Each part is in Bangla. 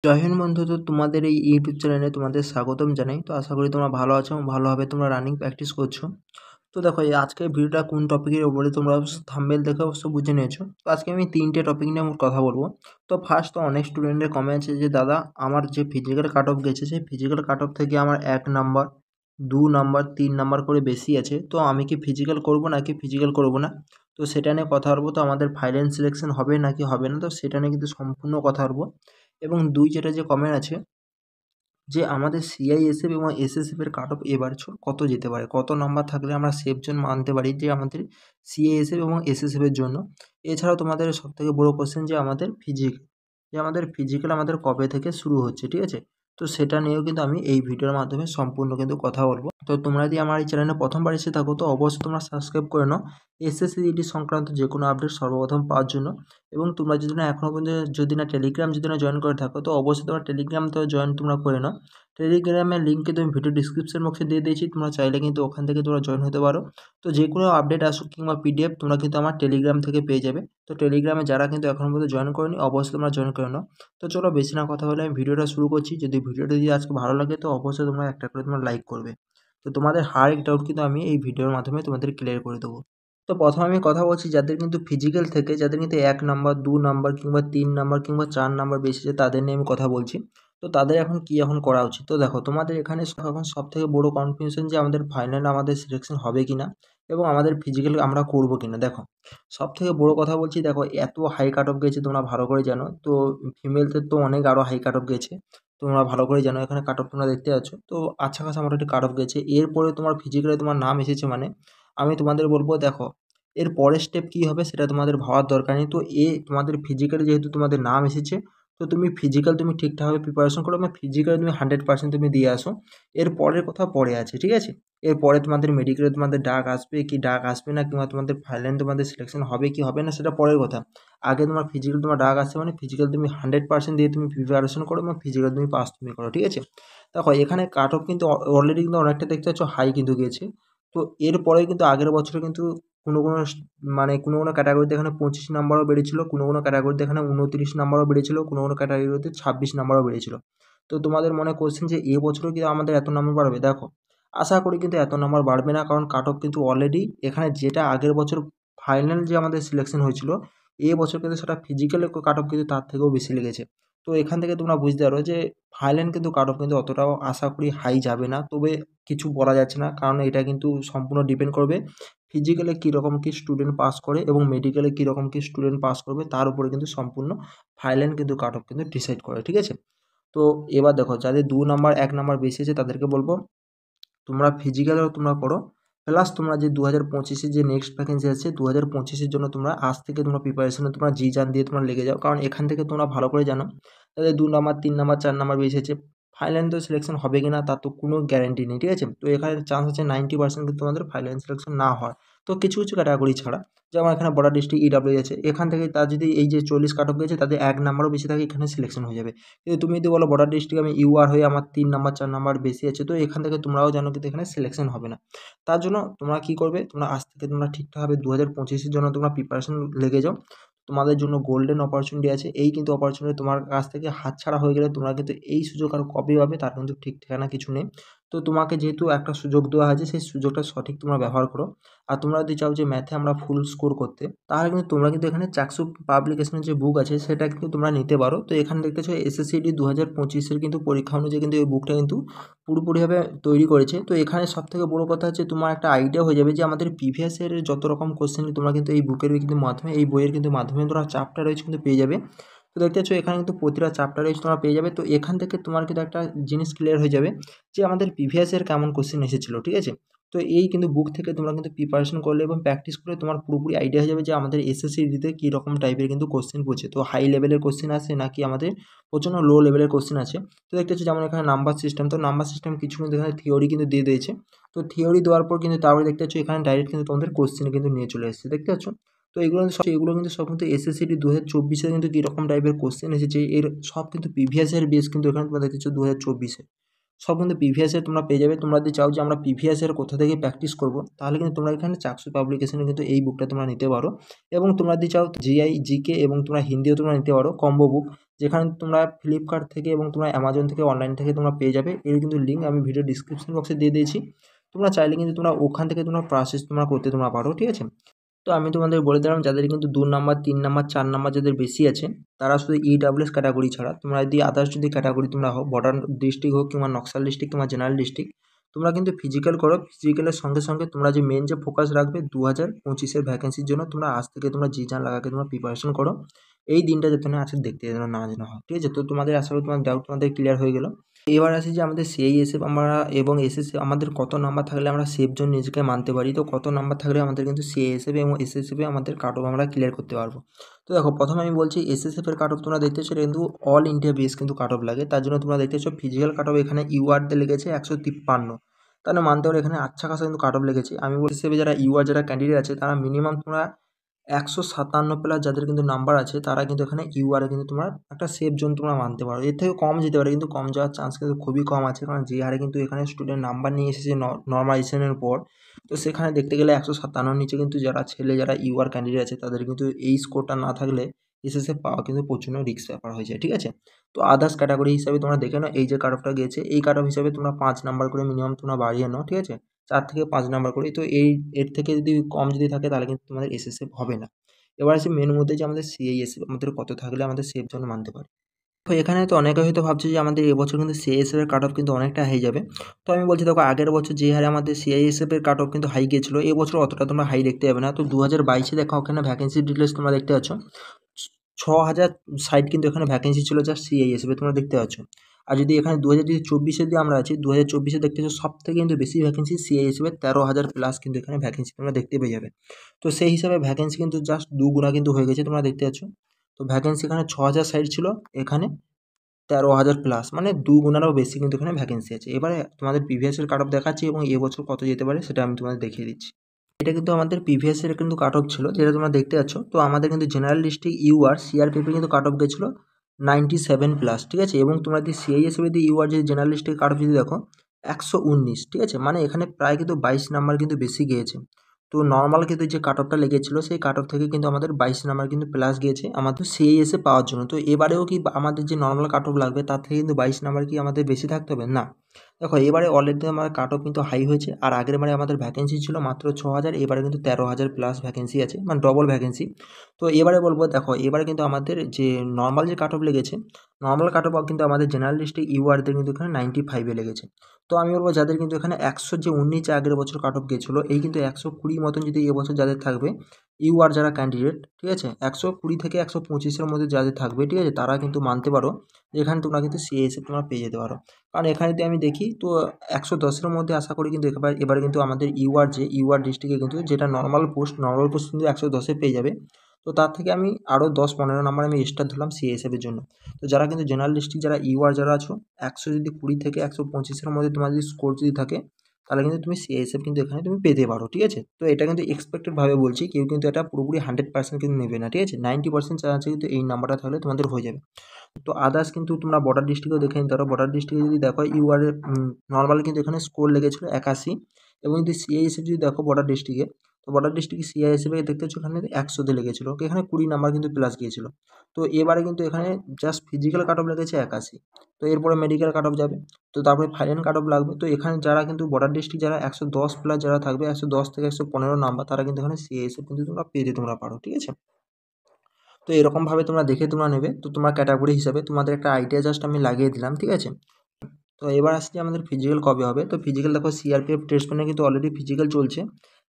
জয় হিন্দ বন্ধু। তো তোমাদের এই ইউটিউব চ্যানেলে তোমাদের স্বাগতম জানাই। তো আশা করি তোমরা ভালো আছো এবং ভালোভাবে তোমরা রানিং প্র্যাকটিস করছো। তো দেখো এই আজকের ভিডিওটা কোন টপিকের উপরে তোমরা অবশ্য থাম্বনেল দেখে অবশ্য বুঝে নিয়েছো। তো আজকে আমি 3টে টপিক নিয়ে আমার কথা বলবো। তো ফার্স্ট, তো অনেক স্টুডেন্টের কমেন্ট আছে যে দাদা আমার যে ফিজিক্যাল কাট অফ গেছে সেই ফিজিক্যাল কাট অফ থেকে আমার 1 নাম্বার 2 নাম্বার 3 নাম্বার করে বেশি আছে, তো আমি কি ফিজিক্যাল করব নাকি ফিজিক্যাল করব না, তো সেটা নিয়ে কথা বলবো। তো আমাদের ফাইনাল সিলেকশন হবে নাকি হবে না, তো সেটা নিয়ে কিন্তু সম্পূর্ণ কথা বলবো। এবং 2 যেটা যে কমেন্ট আছে যে আমাদের সিআইএসএফ এবং এসএসএফ এর কাট অফ এবার কত যেতে পারে, কত নাম্বার থাকলে আমরা সেফ জোন মানতে পারি যে আমাদের সিআইএসএফ এবং এসএসএফ এর জন্য। এছাড়াও তোমাদের সবথেকে বড় কোশ্চেন যে আমাদের ফিজিক্যাল আমাদের কবে থেকে শুরু হচ্ছে, ঠিক আছে। তো সেটা নিয়েও কিন্তু আমি এই ভিডিওর মাধ্যমে সম্পূর্ণ কিন্তু কথা বলবো। তো তোমরা যদি আমার এই চ্যানেলে প্রথমবার এসে থাকো তো অবশ্যই তোমরা সাবস্ক্রাইব করে নাও এসএসসি জিডি সংক্রান্ত যে কোনো আপডেট সর্বপ্রথম পাওয়ার জন্য। এবং তোমরা যদি না এখনও পর্যন্ত টেলিগ্রাম যদি না জয়েন করে থাকো তো অবশ্যই তোমরা টেলিগ্রাম তো জয়েন তোমরা করে নাও। টেলিগ্রামের লিঙ্ক কিন্তু আমি ভিডিও ডিসক্রিপশন বক্সে দিয়ে দিয়েছি, তোমরা চাইলে কিন্তু ওখান থেকে তোমরা জয়েন হতে পারো। তো যে কোনো আপডেট আসুক কিংবা পিডিএফ তোমরা কিন্তু আমার টেলিগ্রাম থেকে পেয়ে যাবে। তো টেলিগ্রামে যারা কিন্তু এখনও পর্যন্ত জয়েন করেনি অবশ্যই তোমরা জয়েন করে নাও। তো চলো বেশি না কথা বলে আমি ভিডিওটা শুরু করছি। যদি ভিডিওটা যদি আজকে ভালো লাগে তো অবশ্যই তোমরা একটা করে তোমরা লাইক করবে। তো তোমাদের হার এক ডাউট কিন্তু আমি এই ভিডিওর মাধ্যমে তোমাদের ক্লিয়ার করে দেবো। তো প্রথমে আমি কথা বলছি যাদের কিন্তু ফিজিক্যাল থেকে যাদের কিন্তু 1 নাম্বার 2 নাম্বার কিংবা 3 নাম্বার কিংবা 4 নাম্বার বেশি আছে তাদের নিয়ে আমি কথা বলছি। তো তাদের এখন করা উচিত। তো দেখো তোমাদের এখানে এখন সবথেকে বড় কনফিউশন যে আমাদের ফাইনাল আমাদের সিলেকশন হবে কিনা এবং আমাদের ফিজিক্যাল আমরা করব কিনা। দেখো সবথেকে বড় কথা বলছি, দেখো এত হাই কাট অফ গেছে তোমরা ভালো করে জানো। তো ফিমেলদের তো অনেক আরও হাই কাট অফ গেছে, তোমরা ভালো করে জানো। এখানে কাট অফ তোমরা দেখতে পাচ্ছ, তো আচ্ছা খাসা মোটামুটি কাট অফ গেছে। এরপরে তোমার ফিজিক্যালে তোমার নাম এসেছে মানে আমি তোমাদের বলবো দেখো এর পরের স্টেপ কী হবে সেটা তোমাদের ভাবার দরকার নেই। তো তোমাদের ফিজিক্যালে যেহেতু তোমাদের নাম এসেছে তো তুমি ফিজিক্যাল তুমি ঠিকঠাকভাবে প্রিপারেশন করো এবং ফিজিক্যালে তুমি 100% তুমি দিয়ে আসো। এর পরের কথা পরে আছে, ঠিক আছে। এরপরে তোমাদের মেডিকেলে তোমাদের ডাক আসবে কি ডাক আসবে না, কিংবা তোমাদের ফাইনাল তোমাদের সিলেকশন হবে কি হবে না সেটা পরের কথা। আগে তোমার ফিজিক্যাল তোমার ডাক আসছে মানে ফিজিক্যাল তুমি 100% দিয়ে তুমি প্রিপারেশন করো এবং ফিজিক্যাল তুমি পাস তুমি করো, ঠিক আছে। দেখো এখানে কাট অফ কিন্তু অলরেডি কিন্তু অনেকটা দেখতে পাচ্ছ হাই কিন্তু গিয়েছে। তো এরপরে কিন্তু আগের বছরে কিন্তু কোনো ক্যাটাগরিতে এখানে 25 নাম্বারও বেড়েছিল, কোনো ক্যাটাগরিতে এখানে 29 নাম্বারও বেড়েছিল, কোনো ক্যাটাগরিতে 26 নাম্বারও বেড়েছিল। তো তোমাদের মনে কোশ্চেন যে এবছরও কি আমাদের এত নাম্বার বাড়বে, দেখো আশা করি কিন্তু এত নাম্বার বাড়বে না, কারণ কাট অফ কিন্তু অলরেডি এখানে যেটা আগের বছর ফাইনাল যে আমাদের সিলেকশন হয়েছিল এবছর কিন্তু সেটা ফিজিক্যাল কাট অফ কিন্তু তার থেকেও বেশি লেগেছে। তো এখান থেকে তোমরা বুঝতে পারো যে ফাইনাল কিন্তু কাট অফ কিন্তু অতটাও আশা করি হাই যাবে না, তবে কিছু বলা যাচ্ছে না, কারণ এটা কিন্তু সম্পূর্ণ ডিপেন্ড করবে ফিজিক্যালে কীরকম কী স্টুডেন্ট পাস করে এবং মেডিকেলে কীরকম কী স্টুডেন্ট পাস করবে তার উপরে কিন্তু সম্পূর্ণ ফাইনাল কিন্তু কাট অফ কিন্তু ডিসাইড করে, ঠিক আছে। তো এবার দেখো যাদের 2 নাম্বার 1 নাম্বার বেশি আছে তাদেরকে বলবো তোমরা ফিজিক্যালও তোমরা করো, প্লাস তোমরা যে 2025 যে নেক্সট ভ্যাকেন্সি আছে 2025 জন্য তোমরা আজ থেকে তোমরা প্রিপারেশনে তোমরা জি জান দিয়ে তোমরা লেগে যাও, কারণ এখান থেকে তোমরা ভালো করে জানো তাদের 2 নাম্বার 3 নাম্বার 4 নাম্বার বেশি আছে, ফাইনাল তো সিলেকশন হবে কি না তার তো কোনো গ্যারান্টি নেই, ঠিক আছে। তো এখানে চান্স আছে 90% কিন্তু তোমাদের ফাইনাল সিলেকশন না হয়। তো কিছু কিছু ক্যাটাগরি ছাড়া, যেমন এখানে বর্ডার ডিস্ট্রিক্ট ইডাব্লিউ আছে, এখান থেকে তার যদি এই যে 40 কাট অফ গেছে তাদের 1 নাম্বারও বেশি থাকে এখানে সিলেকশন হয়ে যাবে। কিন্তু তুমি যদি বলো বর্ডার ডিস্ট্রিক্ট আমি ইউআর হয়ে আমার 3 নাম্বার 4 নাম্বার বেশি আছে, তো এখান থেকে তোমরাও জানো কিন্তু এখানে সিলেকশন হবে না। তার জন্য তোমরা কী করবে, তোমরা আজ থেকে তোমরা ঠিকঠাকভাবে 2025 জন্য তোমরা প্রিপারেশন লেগে যাও। তোমাদের জন্য গোল্ডেন অপরচুনিটি আছে, এই কিন্তু অপরচুনিটি তোমার কাছ থেকে হাতছাড়া হয়ে গেলে তোমরা কিন্তু এই সুযোগ আর কবে পাবে তার কিন্তু ঠিক ঠিকানা কিছু নেই। তো তোমাকে যেহেতু একটা সুযোগ দেওয়া হয়েছে সেই সুযোগটা সঠিক তোমরা ব্যবহার করো। আর তোমরা যদি চাও যে ম্যাথে আমরা ফুল স্কোর করতে তাহলে কিন্তু তোমরা কিন্তু এখানে চাকসু পাবলিকেশনের যে বুক আছে সেটা কিন্তু তোমরা নিতে পারো। তো এখানে দেখতেছো এসএসসিডি 2025 কিন্তু পরীক্ষা অনুযায়ী কিন্তু এই বুকটা কিন্তু পুরোপুরিভাবে তৈরি করেছে। তো এখানে সবথেকে বড় কথা হচ্ছে তোমার একটা আইডিয়া হয়ে যাবে যে আমাদের প্রিভিয়াস ইয়ারের যত রকম কোশ্চেন তোমরা কিন্তু এই বুকের কিন্তু মাধ্যমে এই বইয়ের কিন্তু মাধ্যমে তোমরা চ্যাপ্টার ওয়াইজ কিন্তু পেয়ে যাবে। তো দেখতে পাচ্ছ এখানে কিন্তু প্রতিটা চ্যাপ্টার ওয়াইজ তোমরা পেয়ে যাবে। তো এখান থেকে তোমার কিন্তু একটা জিনিস ক্লিয়ার হয়ে যাবে যে আমাদের প্রিভিয়াস ইয়ার কেমন কোশ্চেন এসেছিলো, ঠিক আছে। তো এই কিন্তু বুক থেকে তোমরা কিন্তু প্রিপারেশন করলে এবং প্র্যাকটিস করলে তোমার পুরোপুরি আইডিয়া হয়ে যাবে যে আমাদের এসএসসিডিতে কী রকম টাইপের কিন্তু কোশ্চেন পড়ছে, তো হাই লেভেলের কোশ্চেন আসে নাকি আমাদের প্রচণ্ড লো লেভেলের কোশ্চেন আছে। তো দেখতে পাচ্ছি যেমন এখানে নাম্বার সিস্টেম, তো নাম্বার সিস্টেম কিছু কিন্তু এখানে থিওরি কিন্তু দিয়ে দিয়েছে। তো থিওরি দেওয়ার পর কিন্তু তারপরে দেখতে পাচ্ছ এখানে ডাইরেক্ট কিন্তু তোমাদের কোশ্চেন কিন্তু নিয়ে চলে এসেছে, দেখতে পাচ্ছ। তো এগুলো কিন্তু সব কিন্তু এসএসসিডি 2024 কিন্তু কীরকম টাইপের কোশ্চেন এসেছে এর সব কিন্তু প্রিভিয়াস ইয়ার বেস কিন্তু এখানে তোমরা দেখতে পাচ্ছ 2024। সব কিন্তু প্রিভিয়াস ইয়ার তোমরা পেয়ে যাবে। তোমরা যদি চাও যে আমরা প্রিভিয়াস ইয়ার কোথা থেকে প্র্যাকটিস করব, তাহলে কিন্তু তোমরা এখানে চাকসু পাবলিকেশনে কিন্তু এই বুকটা তোমরা নিতে পারো। এবং তোমরা যদি চাও জিআই, জিকে এবং তোমরা হিন্দিও তোমরা নিতে পারো কম্বো বুক, যেখানে তোমরা ফ্লিপকার্ট থেকে এবং তোমরা অ্যামাজন থেকে অনলাইন থেকে তোমরা পেয়ে যাবে। এর কিন্তু লিঙ্ক আমি ভিডিও ডিসক্রিপশন বক্সে দিয়ে দিয়েছি। তোমরা চাইলে কিন্তু তোমরা ওখান থেকে তোমরা প্রসেস তোমরা করতে তোমরা পারো, ঠিক আছে। তো আমি তোমাদের বলে দিলাম, যাদের কিন্তু 2 নাম্বার 3 নাম্বার 4 নাম্বার যাদের বেশি আছে, তারা শুধু ইডব্লিউএস ক্যাটাগরি ছাড়া তোমরা যদি আদার্স যদি ক্যাটাগরি তোমরা হও, বর্ডার ডিস্ট্রিক্ট হোক কিংবা নকশাল ডিস্ট্রিক্ট কিংবা জেনারেল ডিস্ট্রিক্ট, তোমরা কিন্তু ফিজিক্যাল করো। ফিজিক্যালের সঙ্গে সঙ্গে তোমরা যে মেন যে ফোকাস রাখবে 2025-এর ভ্যাকেন্সির জন্য, তোমরা আজ থেকে তোমরা জি জান লাগাকে তোমরা প্রিপারেশন করো। এই দিনটা যাতে না আজকে দেখতে যেন না যেন হয়, ঠিক আছে। তো তোমাদের আশা করি তোমার ডাউট তোমাদের ক্লিয়ার হয়ে গেল। এবার আসি যে আমাদের সিআইএসএফ আমরা এবং এসএসসি আমাদের কত নাম্বার থাকলে আমরা সেফ জোন নিজেকে মানতে পারি। তো কত নাম্বার থাকলে আমাদের কিন্তু সিআইএসএফ এবং এসএসসিতে আমাদের কাট অফ আমরা ক্লিয়ার করতে পারবো। তো দেখো, প্রথমে আমি বলছি এসএসএফের কাট অফ তোমরা দেখতেছো কিন্তু অল ইন্ডিয়া বেস কিন্তু কাট অফ লাগে। তার জন্য তোমরা দেখতেছো ফিজিক্যাল কাট অফ এখানে ইউআরতে লেগেছে 153, তাহলে মানতে পারো এখানে আচ্ছা খাসা কিন্তু কাট অফ লেগেছে। আমি বলছি হিসেবে যারা ইউআর যারা ক্যান্ডিডেট আছে তারা মিনিমাম তোমরা 157 প্লাস যাদের কিন্তু নাম্বার আছে, তারা কিন্তু এখানে ইউআরে কিন্তু তোমরা একটা সেফ জোন তোমরা মানতে পারো। এর থেকে কম যেতে পারে, কিন্তু কম যাওয়ার চান্স কিন্তু খুবই কম আছে, কারণ যে হারে কিন্তু এখানে স্টুডেন্ট নাম্বার নিয়ে এসেছে নর্মালাইজেশনের পর, তো সেখানে দেখতে গেলে 157 নিচে কিন্তু যারা ছেলে যারা ইউআর ক্যান্ডিডেট আছে তাদের কিন্তু এই স্কোরটা না থাকলে এসএসএফ পাওয়া কিন্তু প্রচণ্ড রিস্ক ব্যাপার হয়ে যায়, ঠিক আছে। তো আদার্স ক্যাটাগরি হিসাবে তোমরা দেখে নাও, এই যে কাট অফটা গিয়েছে এই কাট অফ হিসাবে তোমরা 5 নাম্বার করে মিনিমাম তোমরা বাড়িয়ে নাও, ঠিক আছে, 4 থেকে 5 নাম্বার করে। তো এর থেকে যদি কম যদি থাকে তাহলে কিন্তু তোমাদের এসএসএফ হবে না। এবার আসি মেন মুদ্দে যে আমাদের সিআইএসএফ আমাদের কত থাকলে আমাদের সেফ জোন মানতে পারি। তো এখানে তো অনেকে হয়তো ভাবছে যে আমাদের এবছর কিন্তু সিআইএসএফ এর কাট অফ কিন্তু অনেকটা হাই যাবে। তো আমি বলছি দেখো, আগের বছর যে হারে আমাদের সিআইএসএফ এর কাট অফ কিন্তু হাই গিয়েছিল, এবছর অতটা তোমরা হাই দেখতে পাবে না। তো 2022-এ দেখো ওখানে ভ্যাকেন্সি ডিটেলস তোমরা দেখতে পাচ্ছ 6060 কিন্তু এখানে ভ্যাকেন্সি ছিল জাস্ট সিআইএসএফ এ, তোমরা দেখতে পাচ্ছ। আর যদি এখানে 2024-এ যদি আমরা আছি, 2024-এ দেখতে পাচ্ছ সব থেকে কিন্তু বেশি ভ্যাকেন্সি সিআইএসএফ এর 13,000 প্লাস কিন্তু এখানে ভ্যাকেন্সি তোমরা দেখতে পেয়ে যাবে। তো সেই হিসাবে ভ্যাকেন্সি কিন্তু জাস্ট দুগুণা কিন্তু হয়ে গেছে, তোমরা দেখতে পাচ্ছ। তো ভ্যাকেন্সি এখানে 6060 ছিল, এখানে 13,000 প্লাস, মানে দুগুণারও বেশি কিন্তু এখানে ভ্যাকেন্সি আছে। এবারে তোমাদের প্রিভিয়াসের কাট অফ দেখাচ্ছি এবং এবছর কত যেতে পারে সেটা আমি তোমাদের দেখিয়ে দিচ্ছি। এটা কিন্তু আমাদের প্রিভিয়াসের কিন্তু কাট অফ ছিল, যেটা তোমরা দেখতে পাচ্ছ। তো আমাদের কিন্তু জেনারেল ডিস্ট্রিক্ট ইউআর সিআরপিএফে কিন্তু কাট অফ গেছিলো 97 প্লাস, ঠিক আছে। এবং তোমরা যদি সিআইএসএফ যদি ইউআর যদি জেনারেল ডিস্ট্রিক্ট কাট অফ যদি দেখো 119, ঠিক আছে, মানে এখানে প্রায় কিন্তু 22 নাম্বার কিন্তু বেশি গিয়েছে। তো নর্মাল কিন্তু যে কাট অফটা লেগেছিলো সেই কাট অফ থেকে কিন্তু আমাদের 22 নাম্বার কিন্তু প্লাস গিয়েছে আমাদের সিআইএসএফ পাওয়ার জন্য। তো এবারেও কি আমাদের যে নর্মাল কাট অফ লাগবে তার থেকে কিন্তু 22 নাম্বার কি আমাদের বেশি থাকতে হবে না। দেখো, এবারে অলরেডি আমার কাট অফ কিন্তু হাই হয়েছে, আর আগের বারে আমাদের ভ্যাকেন্সি ছিল মাত্র 6000, এবারে কিন্তু 13,000 প্লাস ভ্যাকেন্সি আছে, মানে ডবল ভ্যাকেন্সি। তো এবারে বলবো দেখো, এবারে কিন্তু আমাদের যে নর্মাল যে কাট অফ লেগেছে, নর্মাল কাট অফ কিন্তু আমাদের জেনারেল ডিস্ট্রিক্ট ইউআরদের কিন্তু এখানে 95-এ লেগেছে। তো আমি বলবো যাদের কিন্তু এখানে 100 যে 19 আগের বছর কাট অফ গেছিলো, এই কিন্তু 120 মতন যদি এবছর যাদের থাকবে ইউআর যারা ক্যান্ডিডেট, ঠিক আছে, 120 থেকে 125-এর মধ্যে যাদের থাকবে, ঠিক আছে, তারা কিন্তু মানতে পারো যে এখানে তোমরা কিন্তু সিএএসএফ তোমরা পেয়ে যেতে পারো। কারণ এখানে যদি আমি দেখি তো 110-এর মধ্যে আশা করি কিন্তু এবারে কিন্তু আমাদের ইউআর ডিস্ট্রিক্টে কিন্তু যেটা নর্মাল পোস্ট কিন্তু 110-এ পেয়ে যাবে। তো তার থেকে আমি আরও 10-15 নাম্বার আমি এক্সট্রা ধরলাম সিএএসএফের জন্য। তো যারা কিন্তু জেনারেল ডিস্ট্রিক্ট যারা ইউআর যারা আছো, 120 থেকে 125-এর মধ্যে তোমার যদি স্কোর যদি থাকে, তাহলে কিন্তু তুমি সিআইএসএফ কিন্তু এখানে তুমি পেতে পারো, ঠিক আছে। তো এটা কিন্তু এক্সপেক্টেডভাবে বলছি, কেউ কিন্তু এটা পুরোপুরি 100% কিন্তু নেবে না, ঠিক আছে। 90% চান্স কিন্তু এই নাম্বারটা থাকলে তোমাদের হয়ে যাবে। তো আদার্স কিন্তু তোমরা বর্ডার ডিস্ট্রিক্টেও দেখে নিতে পারো। বর্ডার ডিস্ট্রিক্টে যদি দেখো ইউআর নর্মালি কিন্তু এখানে স্কোর লেগেছিলো 81, এবং যদি সিআইএসএফ যদি দেখো বর্ডার ডিস্ট্রিক্টে, তো বর্ডার ডিস্ট্রিক্টে সিআইএসএফে দেখতে হচ্ছে এখানে 100-তে লেগেছিলো, ওকে এখানে 20 নাম্বার কিন্তু প্লাস গিয়েছিলো। তো এবারে কিন্তু এখানে জাস্ট ফিজিক্যাল কাট অফ লেগেছে 81, তো এরপরে মেডিকেল কাট অফ যাবে, তো তারপরে ফাইনাল কাট অফ লাগবে। তো এখানে যারা কিন্তু বর্ডার ডিস্ট্রিক্ট যারা 110 প্লাস যারা থাকবে, 110 থেকে 115 নাম্বার, তারা কিন্তু এখানে সিআইএসএফ কিন্তু তোমরা পেতে তোমরা পারো, ঠিক আছে। তো এরকমভাবে তোমরা দেখে তোমরা নেবে। তো তোমরা ক্যাটাগরি হিসাবে তোমাদের একটা আইডিয়া জাস্ট আমি লাগিয়ে দিলাম, ঠিক আছে। তো এবার আসছি আমাদের ফিজিক্যাল কবে হবে। তো ফিজিক্যাল দেখো সিআরপিএফ টেস্ট প্যানে কিন্তু অলরেডি ফিজিক্যাল চলছে,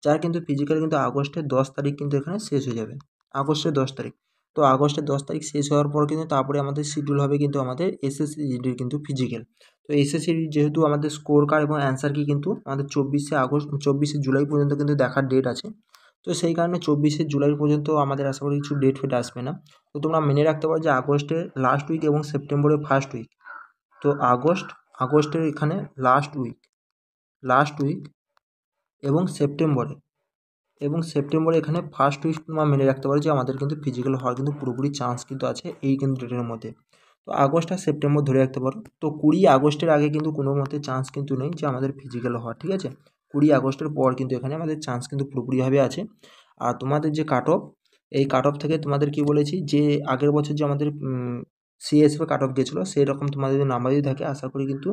যার কিন্তু ফিজিক্যাল কিন্তু আগস্টের 10 তারিখ কিন্তু এখানে শেষ হয়ে যাবে, আগস্টের 10 তারিখ। তো আগস্টের 10 তারিখ শেষ হওয়ার পর কিন্তু তারপরে আমাদের শিডিউল হবে কিন্তু আমাদের এসএসসি জিডির কিন্তু ফিজিক্যাল। তো এসএসসি যেহেতু আমাদের স্কোর কার্ড এবং অ্যান্সার কি কিন্তু আমাদের 24শে জুলাই পর্যন্ত কিন্তু দেখার ডেট আছে। তো সেই কারণে 24শে জুলাই পর্যন্ত আমাদের আশা করি কিছু ডেট ফেট আসবে না। তো তোমরা মেনে রাখতে পারো যে আগস্টের লাস্ট উইক এবং সেপ্টেম্বরের ফার্স্ট উইক, তো আগস্টের এখানে লাস্ট উইক এবং সেপ্টেম্বরে এখানে ফার্স্ট উইক তোমরা মেনে রাখতে পারো যে আমাদের কিন্তু ফিজিক্যাল হওয়ার কিন্তু পুরোপুরি চান্স কিন্তু আছে এই কিন্তু ডেটের মধ্যে। তো আগস্ট আর সেপ্টেম্বর ধরে রাখতে পারো। তো 20 আগস্টের আগে কিন্তু কোনো মতে চান্স কিন্তু নেই যে আমাদের ফিজিক্যাল হওয়ার, ঠিক আছে? 20 আগস্টের পর কিন্তু এখানে আমাদের চান্স কিন্তু পুরোপুরিভাবে আছে। আর তোমাদের যে কাট অফ, এই কাট অফ থেকে তোমাদের কি বলেছি যে আগের বছর যে আমাদের সিএসএফ কাট অফ গেছিলো সেই রকম তোমাদের যদি নাম্বার যদি থাকে আশা করি কিন্তু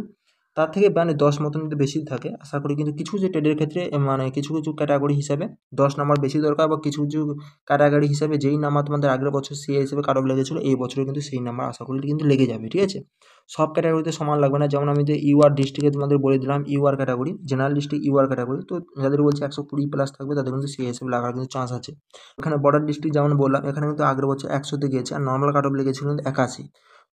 তার থেকে মানে 10 মতন যদি বেশি থাকে আশা করি কিন্তু কিছু কিছু ট্রেডের ক্ষেত্রে মানে কিছু কিছু ক্যাটাগরি হিসাবে 10 নাম্বার বেশি দরকার, বা কিছু কিছু ক্যাটাগরি হিসাবে যেই নাম্বার তোমাদের আগের বছর সিএ হিসেবে কাট অফ লেগেছিলো এই বছরে কিন্তু সেই নাম্বার আশা করি কিন্তু লেগে যাবে, ঠিক আছে? সব ক্যাটাগরিতে সমান লাগবে না। যেমন আমি যে ইউআর ডিস্ট্রিক্টে তোমাদের বলে দিলাম UR category, general district UR category, তো যাদের বলছে 120 প্লাস থাকবে তাদের কিন্তু সিএসএফ লাগার কিন্তু চান্স আছে। এখানে বর্ডার ডিস্ট্রিক্ট যেমন বললাম এখানে কিন্তু আগের বছর 100তে গিয়েছে আর নর্মাল কাট অফ লেগেছিল কিন্তু 81।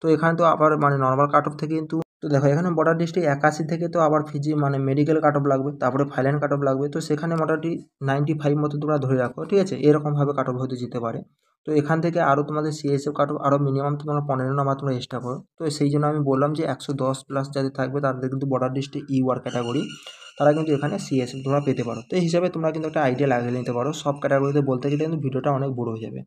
তো এখানে তো আবার মানে নর্মাল কাট অফ থেকে কিন্তু তো দেখো এখানে বর্ডার ডিস্ট্রিক্ট 81 থেকে তো আবার ফিজি মানে মেডিকেল কাট অফ লাগবে, তারপরে ফাইনাল কাট অফ লাগবে, তো সেখানে মোটামুটি 95 মতো তোমরা ধরে রাখো, ঠিক আছে? এরকমভাবে কাট অফ হতে যেতে পারে। তো এখান থেকে আরও তোমাদের সিএসএফ কাট অফ আরও মিনিমাম তোমরা 15 নাম্বার তোমরা এক্সট্রা করো। তো সেই জন্য আমি বললাম যে 110 প্লাস যাদের থাকবে তাদের কিন্তু বর্ডার ডিস্ট্রিক্ট ইউআর ক্যাটাগরি তারা কিন্তু এখানে সিএসএফ তোমরা পেতে পারো। তো এই হিসাবে তোমরা কিন্তু একটা আইডিয়া লাগিয়ে নিতে পারো। সব ক্যাটাগরিতে বলতে গেলে কিন্তু ভিডিওটা অনেক বড় হয়ে যাবে।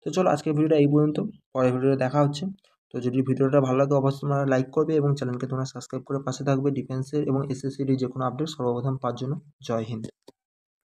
তো চলো আজকের ভিডিওটা এই পর্যন্ত, পরের ভিডিওতে দেখা হচ্ছে। তো যদি ভিডিওটা ভালো লাগে অবশ্যই তোমরা লাইক করবে এবং চ্যানেলকে তোমরা সাবস্ক্রাইব করে পাশে থাকবে ডিফেন্সের এবং এসএসসির যে কোনো আপডেট সর্বপ্রথম পাওয়ার জন্য। জয় হিন্দ।